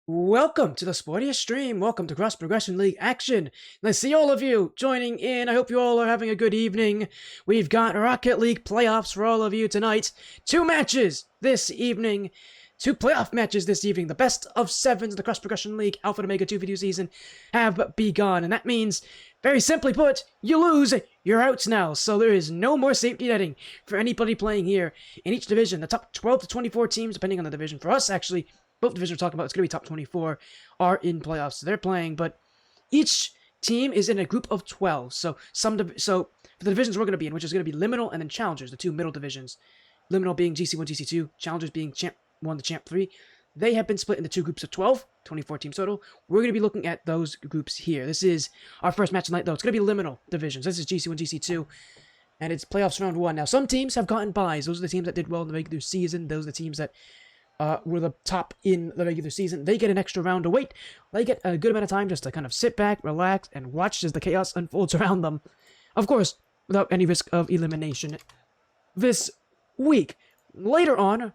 Welcome to the sportiest stream. Welcome to Cross Progression League action. Nice to see all of you joining in. I hope you all are having a good evening. We've got Rocket League playoffs for all of you tonight. Two matches this evening. Two playoff matches this evening. The best of sevens of the Cross Progression League Alpha and Omega 2 video season have begun. And that means, very simply put, you lose, you're out now. So there is no more safety netting for anybody playing here in each division. The top 12 to 24 teams, depending on the division. For us, actually, both divisions we're talking about, it's going to be top 24, are in playoffs. So they're playing, but each team is in a group of 12. So for the divisions we're going to be in, which is going to be Liminal and then Challengers, the two middle divisions. Liminal being GC1, GC2, Challengers being Champ 1 to Champ 3. They have been split into two groups of 12, 24 teams total. We're going to be looking at those groups here. This is our first match tonight, though. It's going to be Liminal divisions. This is GC1, GC2, and it's playoffs round 1. Now, some teams have gotten buys. Those are the teams that did well in the regular season. Those are the teams that were the top in the regular season. They get an extra round to wait. They get a good amount of time just to kind of sit back, relax, and watch as the chaos unfolds around them. Of course, without any risk of elimination. This week, later on,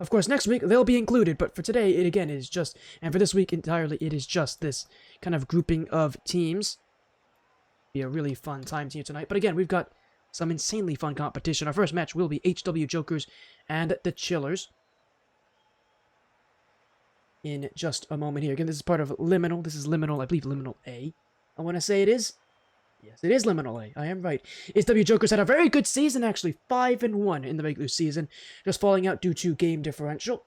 of course, next week, they'll be included. But for today, it again is just, and for this week entirely, it is just this kind of grouping of teams. Be a really fun time here tonight. But again, we've got some insanely fun competition. Our first match will be HW Jokers and the Chillers. In just a moment here. Again, this is part of Liminal. This is Liminal, I believe Liminal A. I want to say it is. Yes, it is Liminal A. I am right. HW Jokers had a very good season, actually. 5-1 in the regular season. Just falling out due to game differential.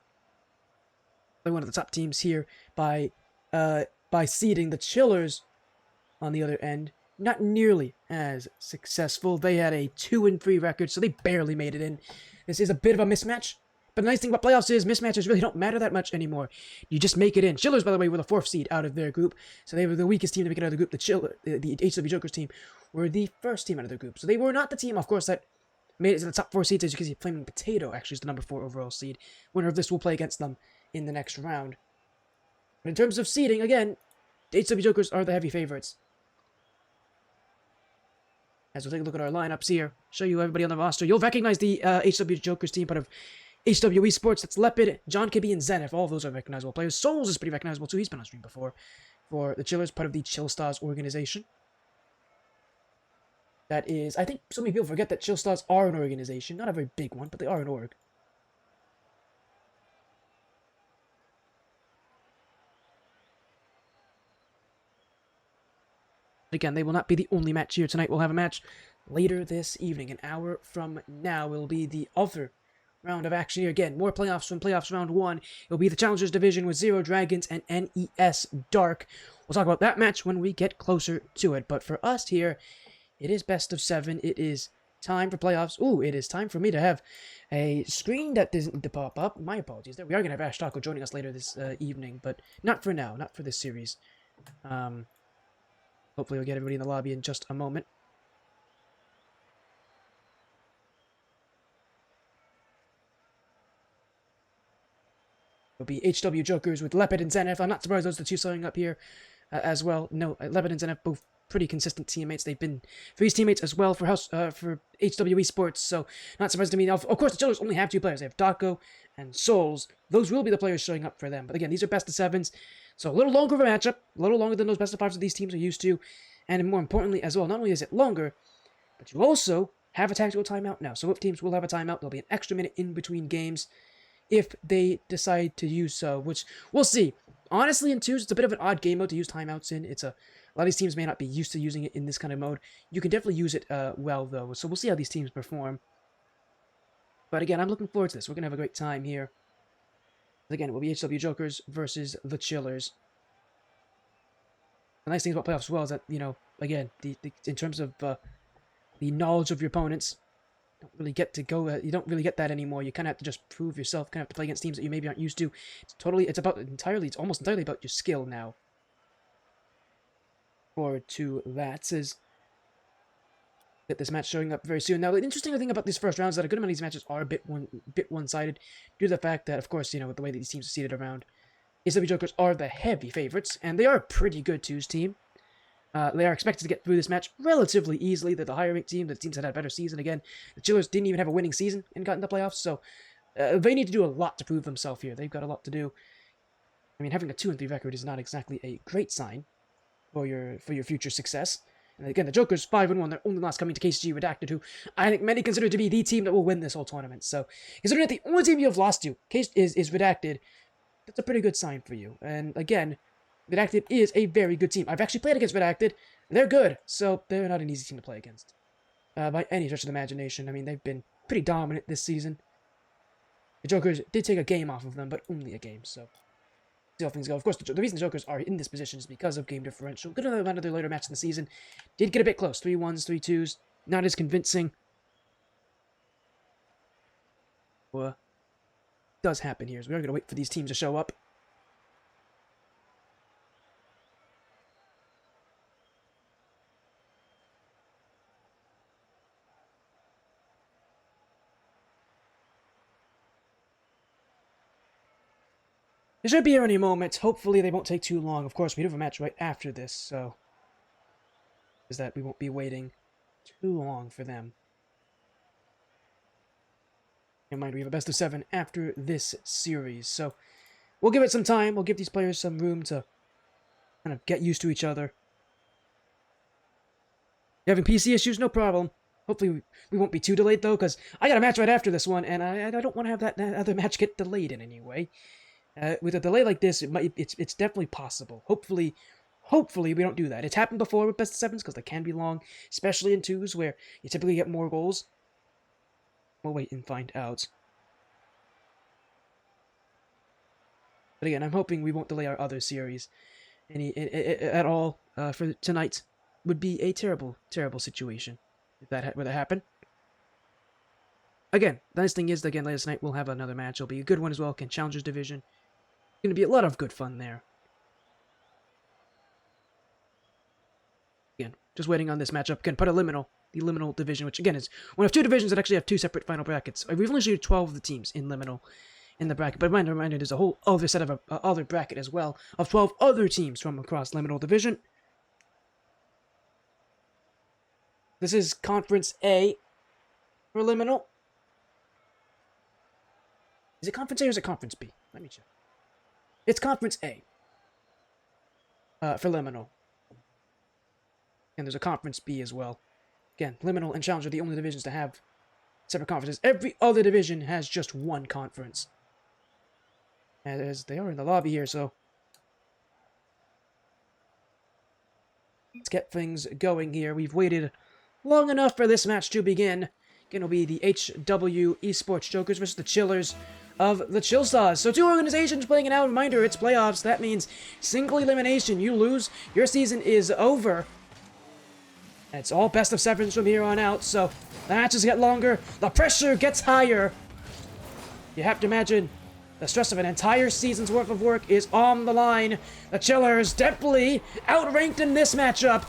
They're one of the top teams here by seeding the Chillers on the other end. Not nearly as successful. They had a 2-3 record, so they barely made it in. This is a bit of a mismatch. But the nice thing about playoffs is mismatches really don't matter that much anymore. You just make it in. Chillers, by the way, were the 4th seed out of their group. So they were the weakest team to make it out of the group. The HW Jokers team were the first team out of their group. So they were not the team, of course, that made it to the top 4 seeds. As you can see, Flaming Potato actually is the number 4 overall seed. Winner of this will play against them in the next round. But in terms of seeding, again, the HW Jokers are the heavy favorites. As we'll take a look at our lineups here, show you everybody on the roster. You'll recognize the HW Jokers team, part of HW Esports. That's Leopard, John KB, and Zenith. All of those are recognizable players. Souls is pretty recognizable too. He's been on stream before. For the Chillers, part of the Chill Stars organization. That is, I think so many people forget that Chill Stars are an organization. Not a very big one, but they are an org. Again, they will not be the only match here tonight. We'll have a match later this evening. An hour from now will be the other round of action here. Again, more playoffs from playoffs round 1. It'll be the Challengers division with Zero Dragons and NES Dark. We'll talk about that match when we get closer to it. But for us here, it is best of 7. It is time for playoffs. Ooh, it is time for me to have a screen that doesn't pop up. My apologies. There we are going to have ashtaco joining us later this evening, but not for now, not for this series. Hopefully we'll get everybody in the lobby in just a moment. It'll be HW Jokers with Leopard and Zenith. I'm not surprised those are the two showing up here as well. No, Leopard and Zenith, both pretty consistent teammates. They've been these teammates as well for HW Esports, so not surprised to me. Of course, the Chillers only have 2 players. They have Daco and Souls. Those will be the players showing up for them. But again, these are best of 7s, so a little longer of a matchup, a little longer than those best of 5s that these teams are used to. And more importantly as well, not only is it longer, but you also have a tactical timeout now. So both teams will have a timeout. There'll be an extra minute in between games if they decide to use so, which we'll see. Honestly, in 2s, it's a bit of an odd game mode to use timeouts in. A lot of these teams may not be used to using it in this kind of mode. You can definitely use it well, though, so we'll see how these teams perform. But again, I'm looking forward to this. We're going to have a great time here. Again, it will be HW Jokers versus the Chillers. The nice thing about playoffs as well is that, you know, again, in terms of the knowledge of your opponents, don't really get to go. You don't really get that anymore. You kind of have to just prove yourself. Kind of have to play against teams that you maybe aren't used to. It's almost entirely about your skill now. Forward to that says get this match showing up very soon. Now, the interesting thing about these first rounds is that a good amount of these matches are a bit one-sided due to the fact that, of course, you know, with the way that these teams are seated around, HW Jokers are the heavy favorites, and they are a pretty good 2s team. They are expected to get through this match relatively easily. They're the higher ranked team. The teams that had a better season. Again, the Chillers didn't even have a winning season and got into the playoffs, so they need to do a lot to prove themselves here. They've got a lot to do. I mean, having a 2-3 record is not exactly a great sign for your future success. And again, the Joker's 5-1. Their only loss coming to KCG Redacted, who I think many consider to be the team that will win this whole tournament. So, considering that the only team you have lost to is Redacted, that's a pretty good sign for you. And again, Redacted is a very good team. I've actually played against Redacted. They're good, so they're not an easy team to play against. By any stretch of the imagination. I mean, they've been pretty dominant this season. The Jokers did take a game off of them, but only a game, so see how things go. Of course, the reason the Jokers are in this position is because of game differential. Good amount of their later matches in the season. Did get a bit close. 3-1s, 3-2s. Not as convincing. Does happen here. So we are going to wait for these teams to show up. It should be here any moment. Hopefully they won't take too long. Of course, we do have a match right after this, so is that we won't be waiting too long for them. In mind, we have a best of 7 after this series, so we'll give it some time. We'll give these players some room to kind of get used to each other. You having PC issues? No problem. Hopefully we won't be too delayed, though, because I got a match right after this one, and I don't want to have that other match get delayed in any way. With a delay like this, it's definitely possible. Hopefully we don't do that. It's happened before with best of 7s because they can be long, especially in 2s where you typically get more goals. We'll wait and find out. But again, I'm hoping we won't delay our other series at all for tonight. Would be a terrible, terrible situation if that were to happen. Again, the nice thing is that, again, later tonight we'll have another match. It'll be a good one as well. Again, Challengers Division. Going to be a lot of good fun there. Again, just waiting on this matchup. Again, part of Liminal, the Liminal division, which again is one of 2 divisions that actually have 2 separate final brackets. We've only showed 12 of the teams in Liminal in the bracket, but reminder, there's a whole other set of other bracket as well of 12 other teams from across Liminal division. This is Conference A for Liminal. Is it Conference A or is it Conference B? Let me check. It's Conference A for Liminal. And there's a Conference B as well. Again, Liminal and Challenge are the only divisions to have separate conferences. Every other division has just one conference. As they are in the lobby here, so let's get things going here. We've waited long enough for this match to begin. Again, it'll be the HW Esports Jokers versus the Chillers of the Chill Stars. So 2 organizations playing it out. Reminder, it's playoffs. That means single elimination. You lose, your season is over. And it's all best of 7s from here on out. So the matches get longer. The pressure gets higher. You have to imagine the stress of an entire season's worth of work is on the line. The Chillers definitely outranked in this matchup.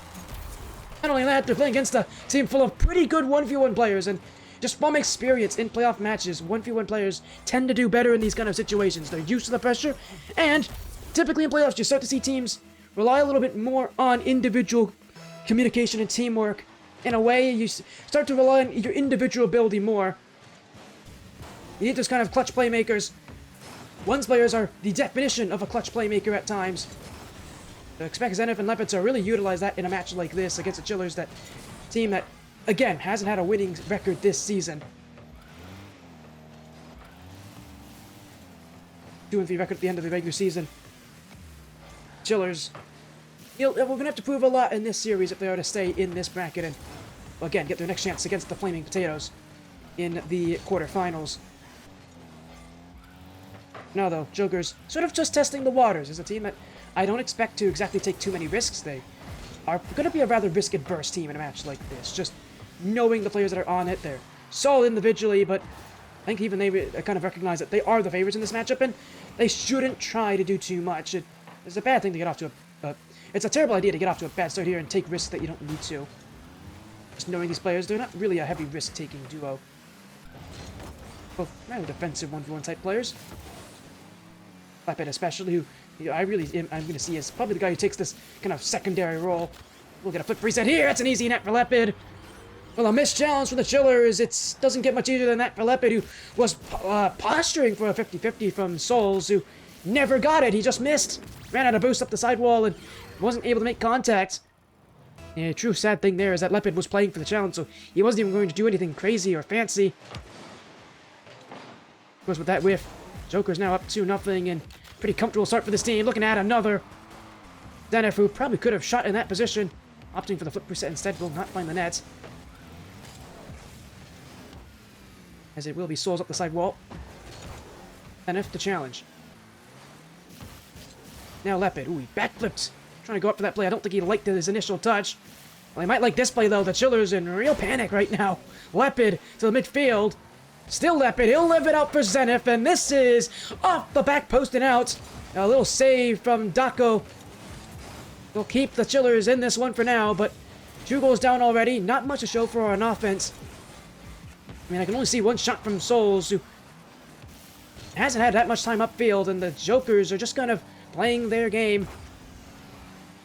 Not only that, they're playing against a team full of pretty good 1v1 players, and just from experience in playoff matches, 1v1 players tend to do better in these kind of situations. They're used to the pressure, and typically in playoffs, you start to see teams rely a little bit more on individual communication and teamwork. In a way, you start to rely on your individual ability more. You need those kind of clutch playmakers. One's players are the definition of a clutch playmaker at times. I expect Zenith and Leopard to really utilize that in a match like this against the Chillers, that team that, again, hasn't had a winning record this season. 2-3 record at the end of the regular season. Chillers, we're going to have to prove a lot in this series if they are to stay in this bracket and, again, get their next chance against the Flaming Potatoes in the quarterfinals. Now, though, Jokers sort of just testing the waters as a team that I don't expect to exactly take too many risks. They are going to be a rather risk-adverse team in a match like this. Just knowing the players that are on it, they're solid individually, but I think even they kind of recognize that they are the favorites in this matchup, and they shouldn't try to do too much. It's a bad thing to get off to it's a terrible idea to get off to a bad start here and take risks that you don't need to. Just knowing these players, they're not really a heavy risk-taking duo. Both rather defensive 1v1 type players. Leopard especially, who I'm going to see as probably the guy who takes this kind of secondary role. We'll get a flip reset here. That's an easy net for Leopard. Well, a missed challenge for the Chillers. It doesn't get much easier than that for Leopard, who was posturing for a 50-50 from Souls, who never got it. He just missed. Ran out of boost up the sidewall and wasn't able to make contact. Yeah, true sad thing there is that Leopard was playing for the challenge, so he wasn't even going to do anything crazy or fancy. Of course, with that whiff, Joker's now up 2-0 and pretty comfortable start for this team. Looking at another. Zenith, who probably could have shot in that position, opting for the flip reset instead, will not find the net. As it will be Souls up the side wall. Zenith to challenge. Now Leopard. Ooh, he backflipped. Trying to go up for that play. I don't think he liked his initial touch. Well, he might like this play, though. The Chiller's in real panic right now. Leopard to the midfield. Still Leopard. He'll live it out for Zenith, and this is off the back post and out. A little save from Daco. We'll keep the Chillers in this one for now, but 2 goals down already. Not much to show for an offense. I mean, I can only see one shot from Souls, who hasn't had that much time upfield, and the Jokers are just kind of playing their game.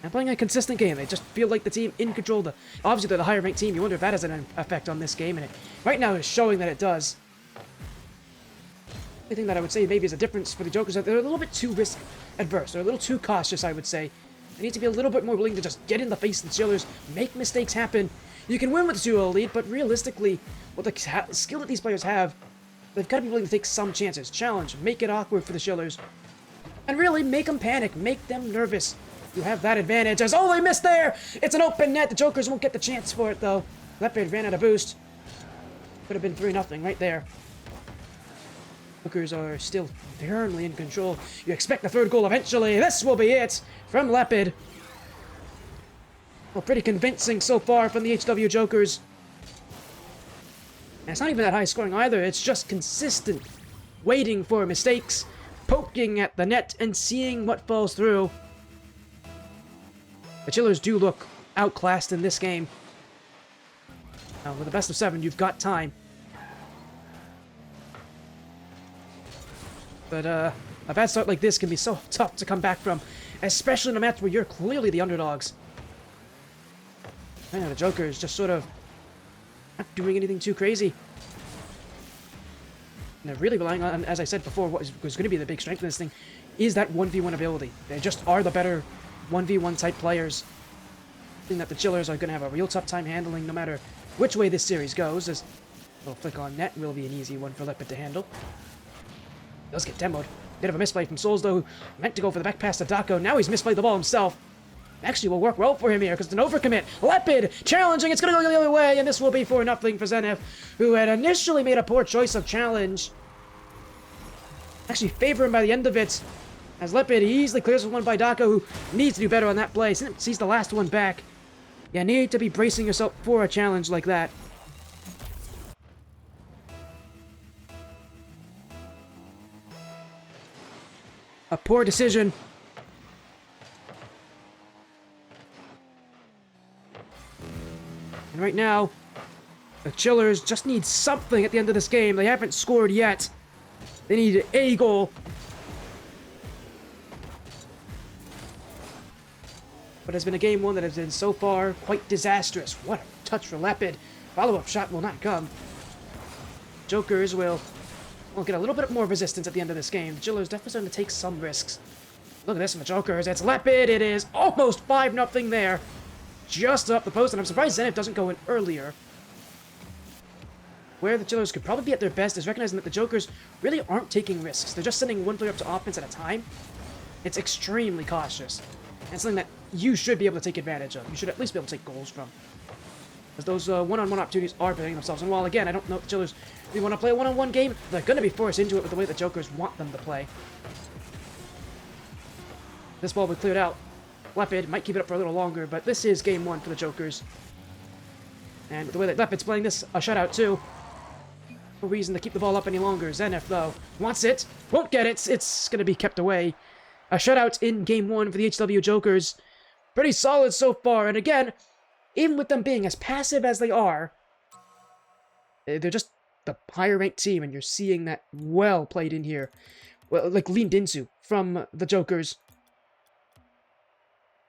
And playing a consistent game. They just feel like the team in control. Obviously, they're the higher ranked team. You wonder if that has an effect on this game, and right now it's showing that it does. The thing that I would say maybe is a difference for the Jokers is that they're a little bit too risk adverse. They're a little too cautious, I would say. They need to be a little bit more willing to just get in the face of the Chillers, make mistakes happen. You can win with the 2-0 lead, but realistically, with the skill that these players have, they've got to be willing to take some chances. Challenge, make it awkward for the Chillers. And really, make them panic, make them nervous. You have that advantage as, oh, they missed there! It's an open net, the Jokers won't get the chance for it, though. Leopard ran out of boost. Could have been 3-0 right there. Jokers are still firmly in control. You expect the 3rd goal eventually. This will be it from Leopard. Well, pretty convincing so far from the HW Jokers. And it's not even that high scoring either. It's just consistent waiting for mistakes, poking at the net, and seeing what falls through. The Chillers do look outclassed in this game. Now, with the best of 7, you've got time. But a bad start like this can be so tough to come back from, especially in a match where you're clearly the underdogs. Man, the Jokers just sort of not doing anything too crazy. And they're really relying on, as I said before, what was going to be the big strength of this thing is that 1v1 ability. They just are the better 1v1 type players. I think that the Chillers are going to have a real tough time handling no matter which way this series goes. As a little flick on net will be an easy one for Leopard to handle. Does get demoed. Bit of a misplay from Souls, though, who meant to go for the back pass to Daco. Now he's misplayed the ball himself. Actually will work well for him here, because it's an overcommit. Leopard challenging. It's going to go the other way, and this will be 4-0 for Zenith, who had initially made a poor choice of challenge. Actually favor him by the end of it, as Leopard easily clears one by Daco, who needs to do better on that play. Sees the last one back. You need to be bracing yourself for a challenge like that. A poor decision. And right now, the Chillers just need something at the end of this game. They haven't scored yet. They need a goal. But it's been a game one that has been so far quite disastrous. What a touch for Leopard. Follow-up shot will not come. Jokers will get a little bit more resistance at the end of this game. The Chillers definitely starting to take some risks. Look at this from the Jokers. It's Leopard. It is almost 5-0 there. Just up the post, and I'm surprised Zenith doesn't go in earlier. Where the Chillers could probably be at their best is recognizing that the Jokers really aren't taking risks. They're just sending one player up to offense at a time. It's extremely cautious. And something that you should be able to take advantage of. You should at least be able to take goals from. As those one-on-one opportunities are presenting themselves. And while, again, I don't know if the Chillers really want to play a one-on-one game, they're going to be forced into it with the way the Jokers want them to play. This ball will be cleared out. Leopard might keep it up for a little longer, but this is game one for the Jokers. And with the way that Leopard's playing this, a shutout too. No reason to keep the ball up any longer. Zenith, though, wants it. Won't get it. It's going to be kept away. A shutout in game one for the HW Jokers. Pretty solid so far. And again, even with them being as passive as they are, they're just the higher ranked team, and you're seeing that well played in here. Well, like leaned into from the Jokers.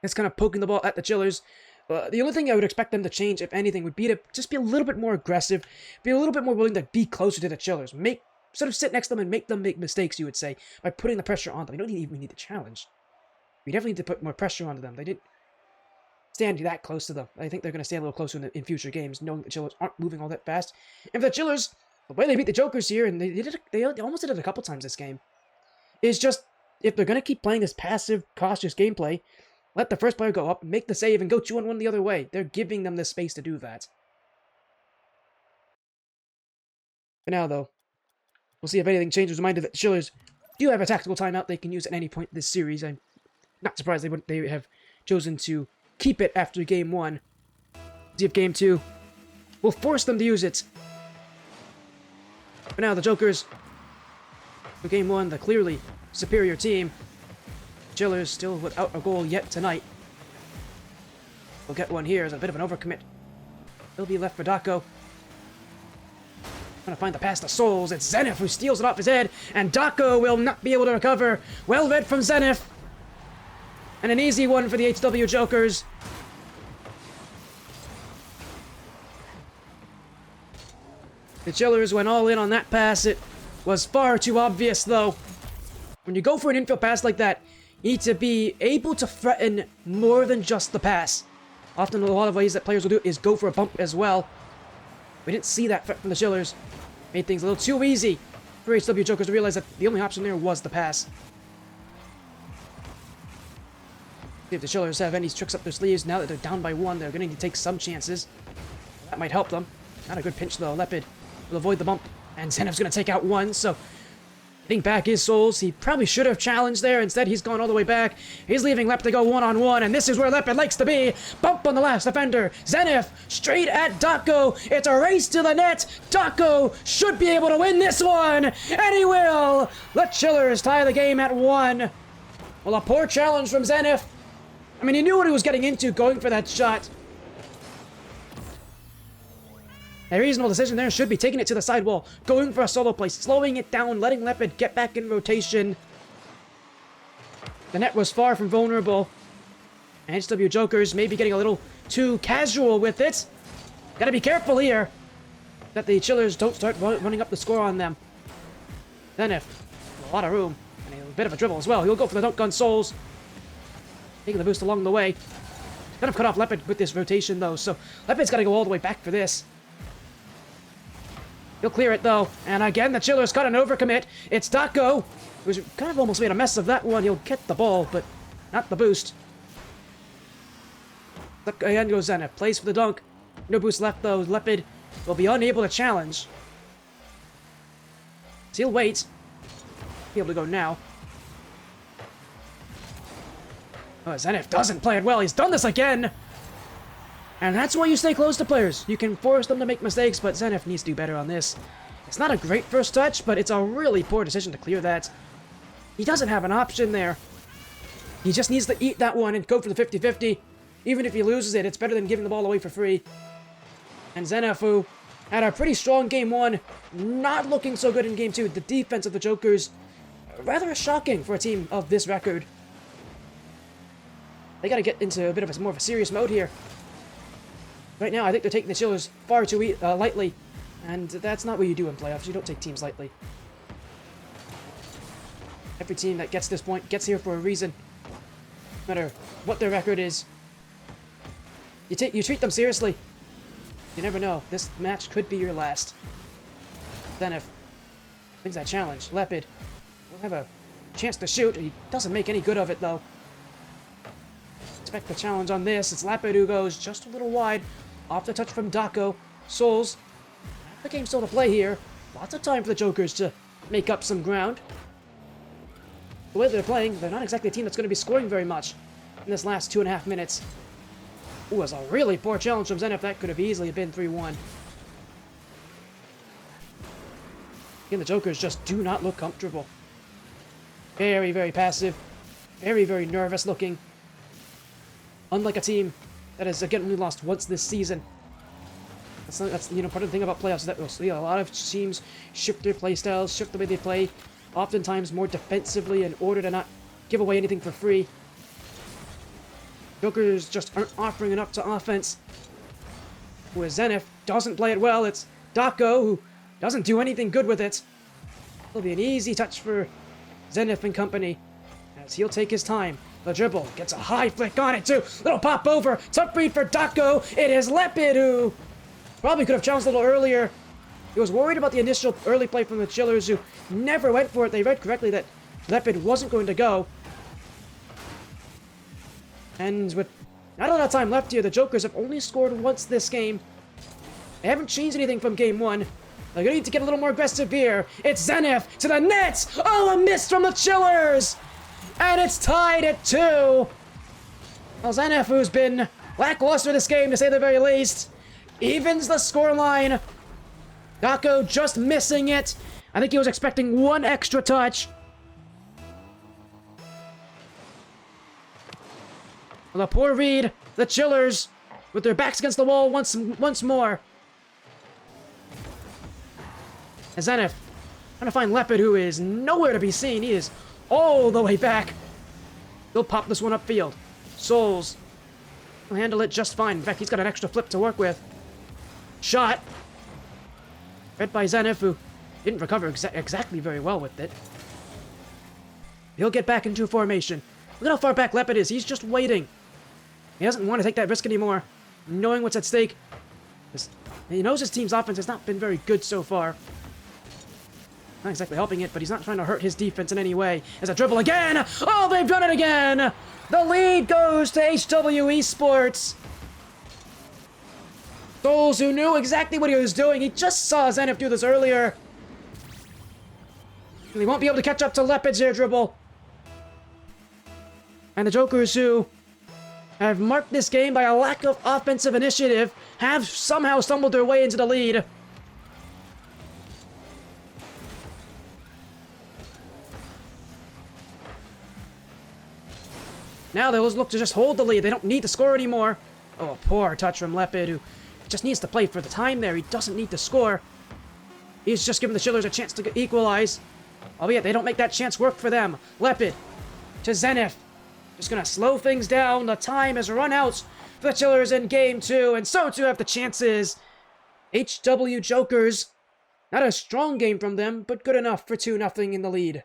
It's kind of poking the ball at the Chillers. The only thing I would expect them to change, if anything, would be to just be a little bit more aggressive, be a little bit more willing to be closer to the Chillers, make sort of sit next to them and make them make mistakes, you would say, by putting the pressure on them. You don't even need to challenge. We definitely need to put more pressure onto them. They didn't stand that close to them. I think they're going to stand a little closer in future games, knowing the Chillers aren't moving all that fast. And for the Chillers, the way they beat the Jokers here, and they almost did it a couple times this game, is just, if they're going to keep playing this passive, cautious gameplay, let the first player go up, make the save, and go 2-on-1 the other way. They're giving them the space to do that. For now, though, we'll see if anything changes. Reminder that the Chillers do have a tactical timeout they can use at any point this series. I'm not surprised they have chosen to keep it after Game 1. See if Game 2 will force them to use it. For now, the Jokers, for Game 1, the clearly superior team. Chillers still without a goal yet tonight. We'll get one here as a bit of an overcommit. It'll be left for Daco. Trying to find the pass to Souls. It's Zenith who steals it off his head, and Daco will not be able to recover. Well read from Zenith. And an easy one for the HW Jokers. The Chillers went all in on that pass. It was far too obvious, though. When you go for an infield pass like that, you need to be able to threaten more than just the pass. Often, a lot of ways that players will do is go for a bump as well. We didn't see that threat from the Chillers. Made things a little too easy for HW Jokers to realize that the only option there was the pass. See if the Chillers have any tricks up their sleeves. Now that they're down by 1, they're going to need to take some chances. That might help them. Not a good pinch, though. Leopard will avoid the bump. And Zenith's going to take out 1, so getting back his Souls. He probably should have challenged there. Instead, he's gone all the way back. He's leaving Leopard to go 1-on-1, and this is where Leopard likes to be. Bump on the last defender. Zenith straight at Daco. It's a race to the net. Daco should be able to win this one, and he will. The Chillers tie the game at 1. Well, a poor challenge from Zenith. I mean, he knew what he was getting into going for that shot. A reasonable decision there should be taking it to the sidewall, going for a solo play, slowing it down, letting Leopard get back in rotation. The net was far from vulnerable. And HW Jokers maybe getting a little too casual with it. Gotta be careful here that the Chillers don't start running up the score on them. Then if a lot of room, and a bit of a dribble as well, he'll go for the dunk on Souls. Taking the boost along the way. Gonna cut off Leopard with this rotation though, so Leopard's gotta go all the way back for this. He'll clear it, though. And again, the Chillers got an overcommit. It's Daco, who's kind of almost made a mess of that one. He'll get the ball, but not the boost. Again goes Zenith. Plays for the dunk. No boost left, though. Leopard will be unable to challenge. So he'll wait. Be able to go now. Oh, Zenith doesn't play it well. He's done this again. And that's why you stay close to players. You can force them to make mistakes, but Zenith needs to do better on this. It's not a great first touch, but it's a really poor decision to clear that. He doesn't have an option there. He just needs to eat that one and go for the 50-50. Even if he loses it, it's better than giving the ball away for free. And Zenith, who had a pretty strong Game 1, not looking so good in Game 2. The defense of the Jokers, rather shocking for a team of this record. They gotta get into a bit of more of a serious mode here. Right now, I think they're taking the Chillers far too lightly, and that's not what you do in playoffs. You don't take teams lightly. Every team that gets this point gets here for a reason, no matter what their record is. You treat them seriously. You never know. This match could be your last. Then if wins that challenge, Leopard will have a chance to shoot. He doesn't make any good of it, though. Expect the challenge on this. It's Leopard who goes just a little wide. Off the touch from Daco. Souls. The game's still to play here. Lots of time for the Jokers to make up some ground. The way they're playing, they're not exactly a team that's going to be scoring very much in this last 2.5 minutes. Ooh, that's a really poor challenge from Zenith. That could have easily been 3-1. Again, the Jokers just do not look comfortable. Very, very passive. Very, very nervous looking. Unlike a team that has, again, only lost once this season. That's part of the thing about playoffs is that we'll see a lot of teams shift their play styles, shift the way they play, oftentimes more defensively in order to not give away anything for free. Jokers just aren't offering enough to offense. Whereas Zenith doesn't play it well. It's Daco who doesn't do anything good with it. It'll be an easy touch for Zenith and company, as he'll take his time. The dribble gets a high flick on it too. Little pop over. Tough read for Daco. It is Lepid who probably could have challenged a little earlier. He was worried about the initial early play from the Chillers who never went for it. They read correctly that Lepid wasn't going to go. And with not a lot of time left here, the Jokers have only scored once this game. They haven't changed anything from game one. They're gonna need to get a little more aggressive here. It's Zenith to the net! Oh, a miss from the Chillers! And it's tied at 2! Well, Zenith, who's been lackluster this game, to say the very least, evens the scoreline. Daco just missing it. I think he was expecting one extra touch. Well, a poor read. The Chillers, with their backs against the wall once more. And Zenith trying to find Lepid, who is nowhere to be seen. He is all the way back. He'll pop this one upfield. Souls will handle it just fine. In fact, he's got an extra flip to work with. Shot. Read by Zenith, who didn't recover exactly very well with it. He'll get back into formation. Look at how far back Lepid is. He's just waiting. He doesn't want to take that risk anymore, knowing what's at stake. He knows his team's offense has not been very good so far. Not exactly helping it, but he's not trying to hurt his defense in any way. As a dribble again! Oh, they've done it again! The lead goes to HW Esports! Souls, who knew exactly what he was doing. He just saw Zenith do this earlier. And he won't be able to catch up to Lepid's air dribble. And the Jokers, who have marked this game by a lack of offensive initiative, have somehow stumbled their way into the lead. Now they'll look to just hold the lead. They don't need to score anymore. Oh, a poor touch from Lepid, who just needs to play for the time there. He doesn't need to score. He's just giving the Chillers a chance to equalize. Albeit they don't make that chance work for them. Lepid to Zenith. Just gonna slow things down. The time has run out for the Chillers in game 2, and so too have the chances. HW Jokers. Not a strong game from them, but good enough for 2-0 in the lead.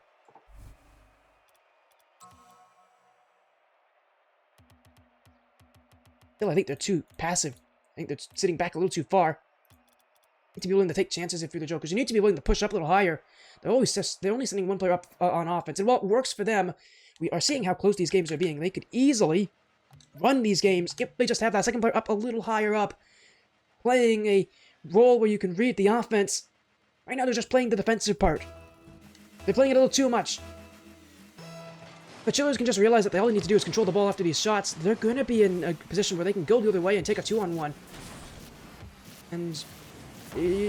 Still, I think they're too passive. I think they're sitting back a little too far. You need to be willing to take chances if you're the Jokers. You need to be willing to push up a little higher. They're only sending one player up on offense. And while it works for them, we are seeing how close these games are being. They could easily run these games if they just have that second player up a little higher up, playing a role where you can read the offense. Right now, they're just playing the defensive part. They're playing it a little too much. The Chillers can just realize that all they need to do is control the ball after these shots. They're going to be in a position where they can go the other way and take a 2-on-1. And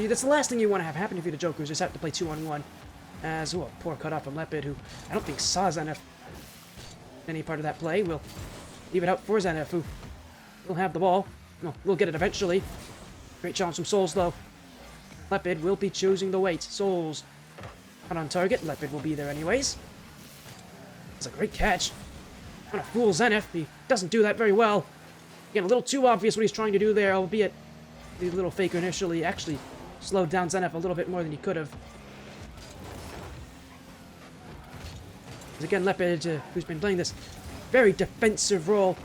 that's the last thing you want to have happen if you're the Jokers, is have to play 2-on-1. As, oh, poor cutoff from Lepid, who I don't think saw Zenith any part of that play. We'll leave it out for Zenith, who will have the ball. No, we'll get it eventually. Great challenge from Souls, though. Lepid will be choosing the weight. Souls not on target. Lepid will be there anyways. It's a great catch. Trying to fool Zenith. He doesn't do that very well. Again, a little too obvious what he's trying to do there, albeit the little faker initially actually slowed down Zenith a little bit more than he could have. Again, Lepid, who's been playing this very defensive role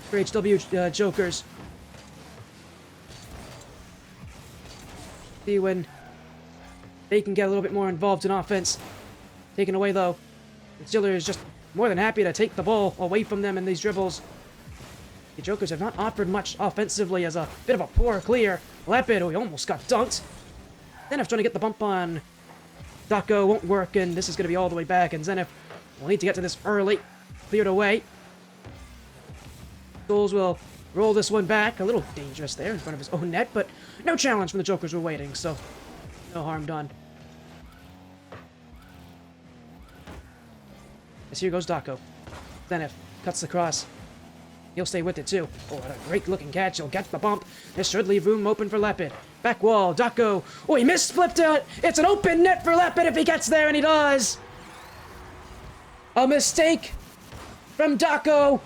for HW Jokers. See when they can get a little bit more involved in offense. Taken away, though. The Chillers is just more than happy to take the ball away from them in these dribbles. The Jokers have not offered much offensively, as a bit of a poor clear. Lepid, who he almost got dunked. Zenith trying to get the bump on Daco, won't work, and this is going to be all the way back, and Zenith will need to get to this early. Cleared away. Souls will roll this one back. A little dangerous there in front of his own net, but no challenge from the Jokers were waiting, so no harm done. As here goes Daco. Zenith cuts the cross. He'll stay with it too. Oh, what a great looking catch. He'll get the bump. This should leave room open for Lepid. Back wall, Daco. Oh, he misflipped it. It's an open net for Lepid if he gets there, and he does. A mistake from Daco.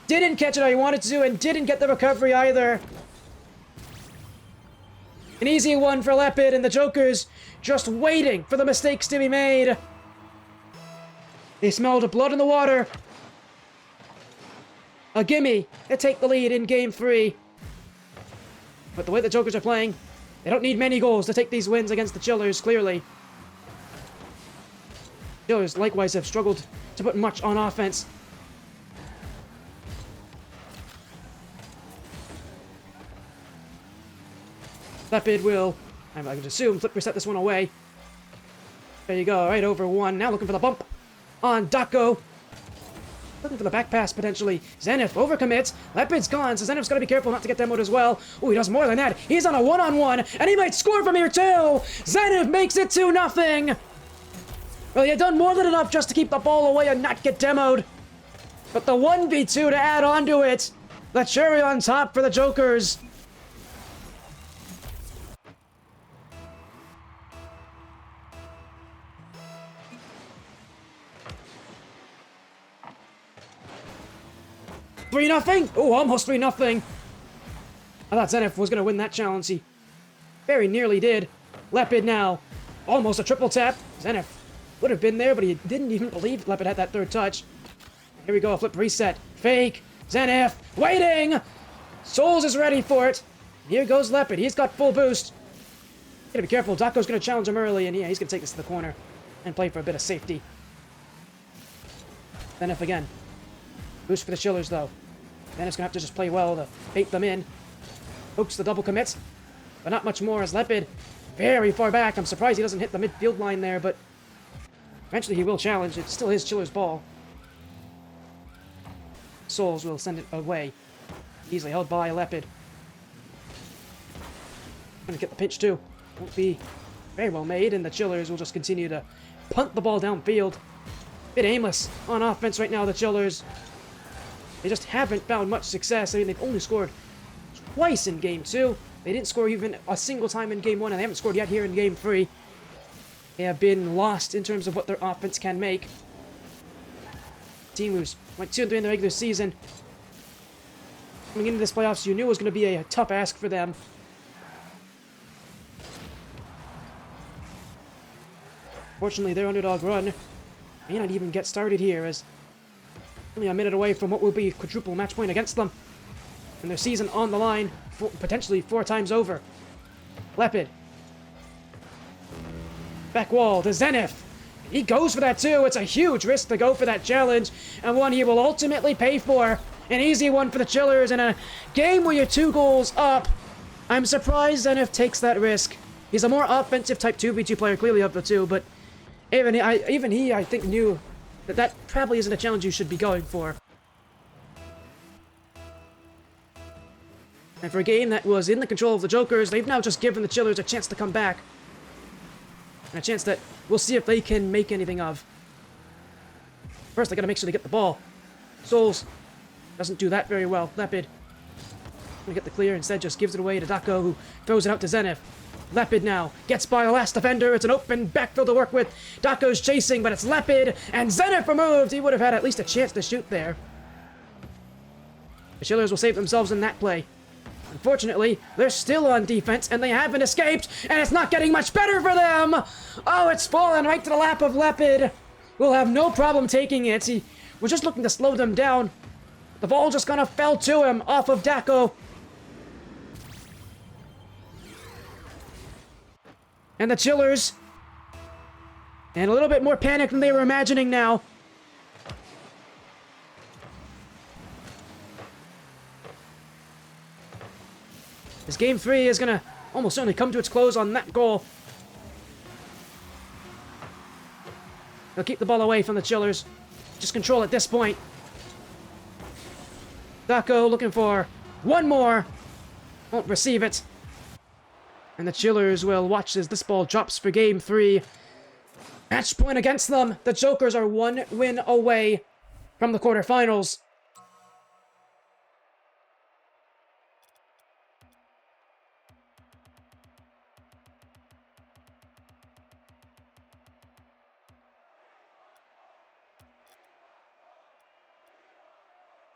Didn't catch it how he wanted to, and didn't get the recovery either. An easy one for Leopard, and the Jokers just waiting for the mistakes to be made. They smelled blood in the water. A gimme. They take the lead in Game 3. But the way the Jokers are playing, they don't need many goals to take these wins against the Chillers, clearly. Chillers, likewise, have struggled to put much on offense. Leopard will, I would assume, flip reset this one away. There you go, right over one. Now looking for the bump on Daco. Looking for the back pass, potentially. Zenith overcommits. Leopard's gone, so Zenith's got to be careful not to get demoed as well. Oh, he does more than that. He's on a one-on-one, and he might score from here, too! Zenith makes it 2-0! Well, he had done more than enough just to keep the ball away and not get demoed. But the 1v2 to add on to it. The cherry on top for the Jokers. $3-0! Oh, almost 3-0. I thought Zenith was going to win that challenge. He very nearly did. Leopard now. Almost a triple tap. Zenith would have been there, but he didn't even believe Leopard had that third touch. Here we go, a flip reset. Fake. Zenith waiting! Souls is ready for it. Here goes Leopard. He's got full boost. Gotta be careful. Daco's going to challenge him early, and yeah, he's going to take this to the corner and play for a bit of safety. Zenith again. Boost for the Chillers, though. Zenith's going to have to just play well to bait them in. Hooks the double commits, but not much more as Leopard very far back. I'm surprised he doesn't hit the midfield line there, but eventually he will challenge. It's still his Chiller's ball. Souls will send it away. Easily held by Leopard. Gonna get the pinch too. Won't be very well made, and the Chillers will just continue to punt the ball downfield. Bit aimless on offense right now, the Chillers. They just haven't found much success. I mean, they've only scored twice in Game 2. They didn't score even a single time in Game 1, and they haven't scored yet here in Game 3. They have been lost in terms of what their offense can make. Team who's went 2-3 in the regular season. Coming into this playoffs, you knew it was going to be a tough ask for them. Fortunately, their underdog run may not even get started here, as only a minute away from what will be a quadruple match point against them. And their season on the line, potentially 4 times over. Leopard. Back wall to Zenith. He goes for that too. It's a huge risk to go for that challenge, and one he will ultimately pay for. An easy one for the Chillers in a game where you're 2 goals up. I'm surprised Zenith takes that risk. He's a more offensive type 2v2 player, clearly of the two, but even he, I think, knew that that probably isn't a challenge you should be going for. And for a game that was in the control of the Jokers, they've now just given the Chillers a chance to come back. And a chance that we'll see if they can make anything of. First, they gotta make sure they get the ball. Souls doesn't do that very well. Leopard gonna get the clear, instead just gives it away to Daco, who throws it out to Zenith. Leopard now gets by the last defender. It's an open backfield to work with. Daco's chasing, but it's Leopard, and Zenith removed. He would have had at least a chance to shoot there. The Chillers will save themselves in that play. Unfortunately, they're still on defense, and they haven't escaped, and it's not getting much better for them! Oh, it's fallen right to the lap of Leopard. We'll have no problem taking it. We're just looking to slow them down. The ball just kind of fell to him off of Daco. And the Chillers, and a little bit more panic than they were imagining now. This Game 3 is going to almost certainly come to its close on that goal. They'll keep the ball away from the Chillers. Just control at this point. Daco looking for one more. Won't receive it. And the Chillers will watch as this ball drops for Game 3. Match point against them. The Jokers are 1 win away from the quarterfinals.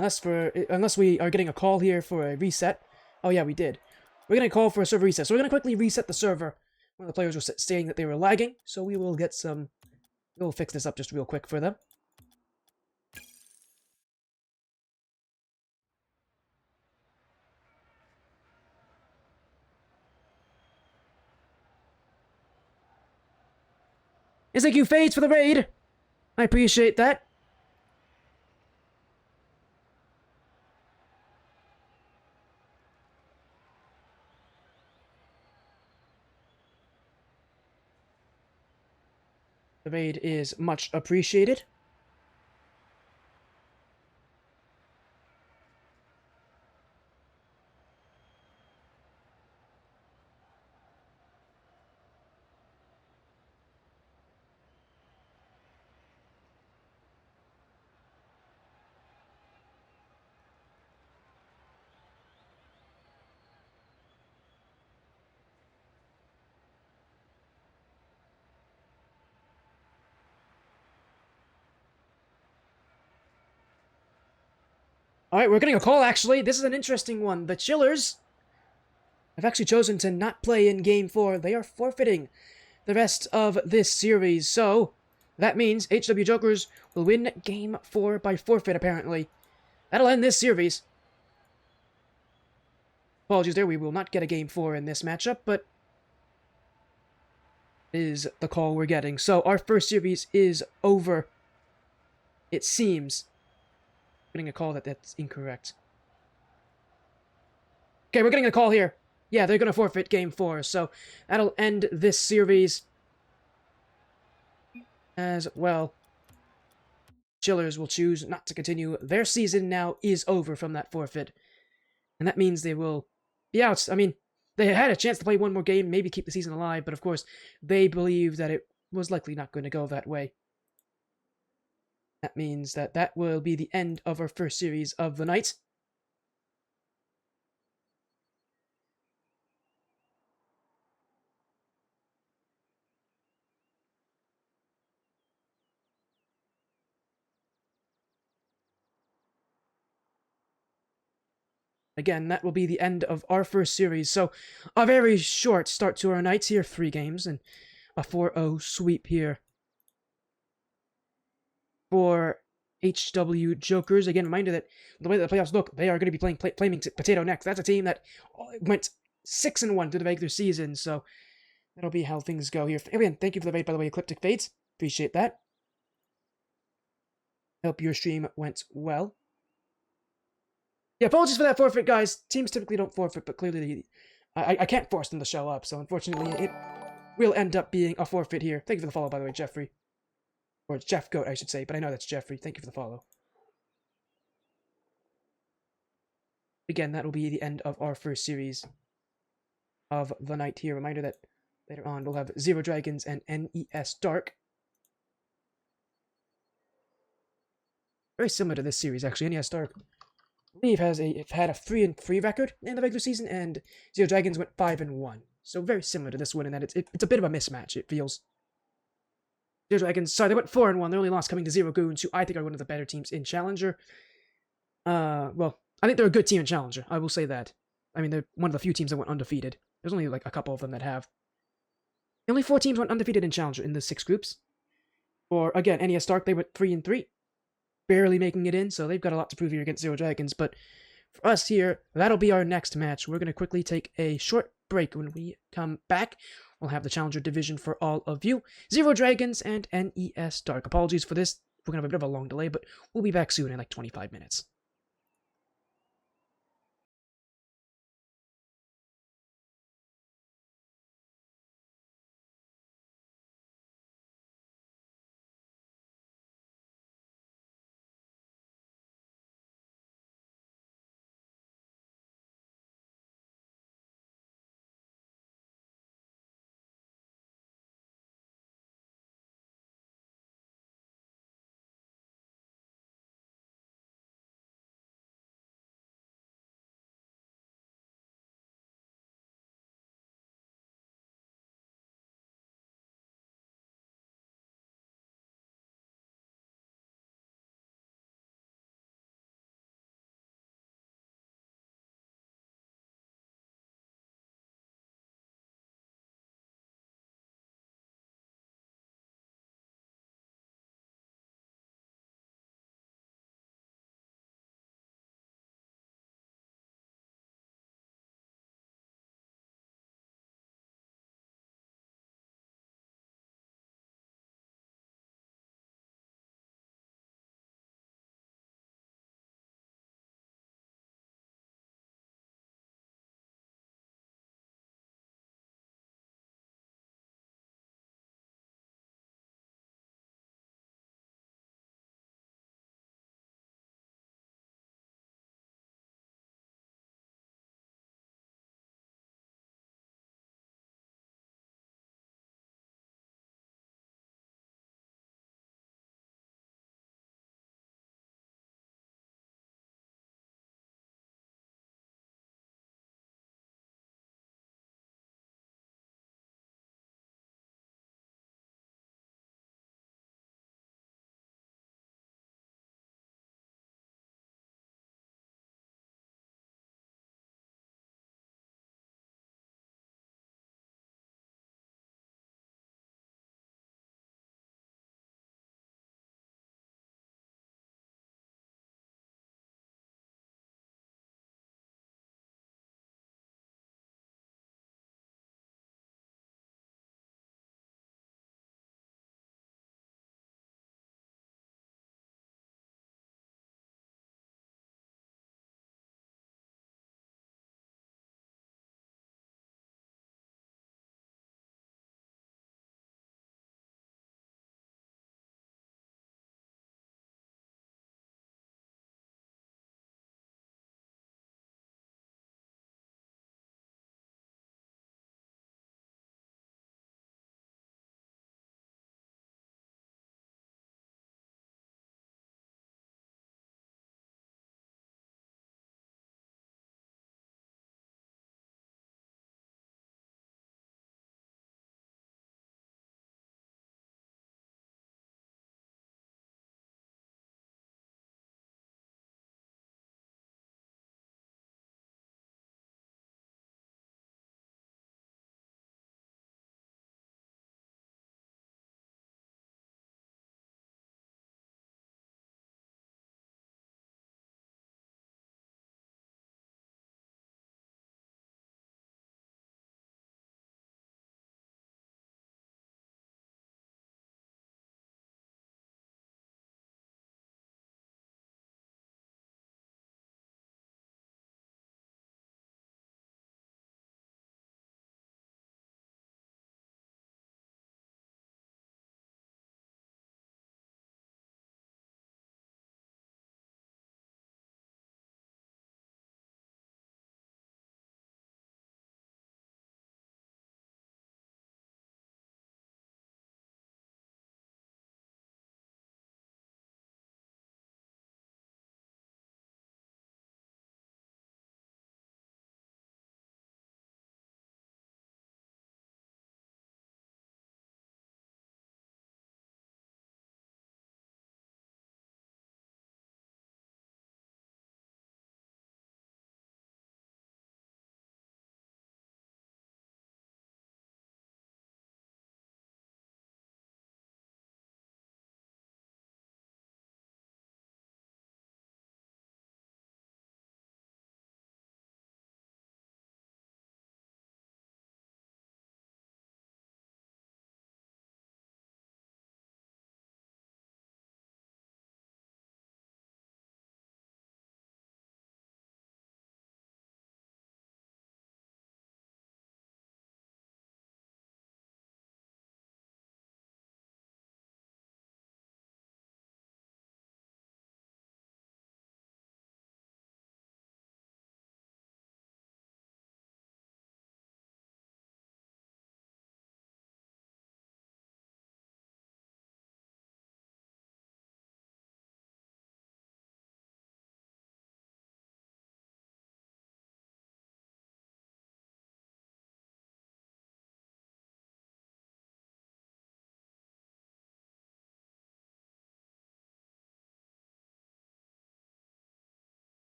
Unless we are getting a call here for a reset. Oh yeah, we did. we're going to call for a server reset. So we're going to quickly reset the server. One of the players was saying that they were lagging, so we will get some... We'll fix this up just real quick for them. Yes, thank you, Fades, for the raid! I appreciate that. The raid is much appreciated. Alright, we're getting a call, actually. This is an interesting one. The Chillers have actually chosen to not play in Game 4. They are forfeiting the rest of this series. So, that means HW Jokers will win Game 4 by forfeit, apparently. That'll end this series. Apologies there, we will not get a Game 4 in this matchup, but is the call we're getting. So, our first series is over. It seems. Getting a call that's incorrect. Okay, we're getting a call here. Yeah, they're gonna forfeit Game 4, so that'll end this series as well. Chillers will choose not to continue. Their season now is over from that forfeit. And that means they will be out. I mean, they had a chance to play one more game, maybe keep the season alive, but of course, they believe that it was likely not going to go that way. That means that that will be the end of our first series of the night. Again, that will be the end of our first series. So, a very short start to our nights here. 3 games and a 4-0 sweep here for HW Jokers. Again, reminder that the way that the playoffs look, they are going to be playing Flaming Potato next. That's a team that went 6-1 through the regular season, so that'll be how things go here. Again, thank you for the raid, by the way, Ecliptic Fates. Appreciate that. Hope your stream went well. Yeah, apologies for that forfeit, guys. Teams typically don't forfeit, but clearly I can't force them to show up, so unfortunately it will end up being a forfeit here. Thank you for the follow, by the way, Jeffrey. Or it's Jeff Goat, I should say, but I know that's Jeffrey. Thank you for the follow. Again, that will be the end of our first series of the night here. Reminder that later on we'll have Zero Dragons and NES Dark. Very similar to this series, actually. NES Dark, I believe, had a 3-3 record in the regular season, and Zero Dragons went 5-1. So very similar to this one in that it's a bit of a mismatch, it feels. Zero Dragons, sorry, they went 4-1. Their only loss coming to Zero Goons, who I think are one of the better teams in Challenger. Well, I think they're a good team in Challenger, I will say that. I mean, they're one of the few teams that went undefeated. There's only like a couple of them that have. Only 4 teams went undefeated in Challenger in the 6 groups. Or, again, NES Dark, they went 3-3. Barely making it in, so they've got a lot to prove here against Zero Dragons. But for us here, that'll be our next match. We're going to quickly take a short break. When we come back, we'll have the Challenger division for all of you. Zero Dragons and NES Dark. Apologies for this. We're going to have a bit of a long delay, but we'll be back soon in like 25 minutes.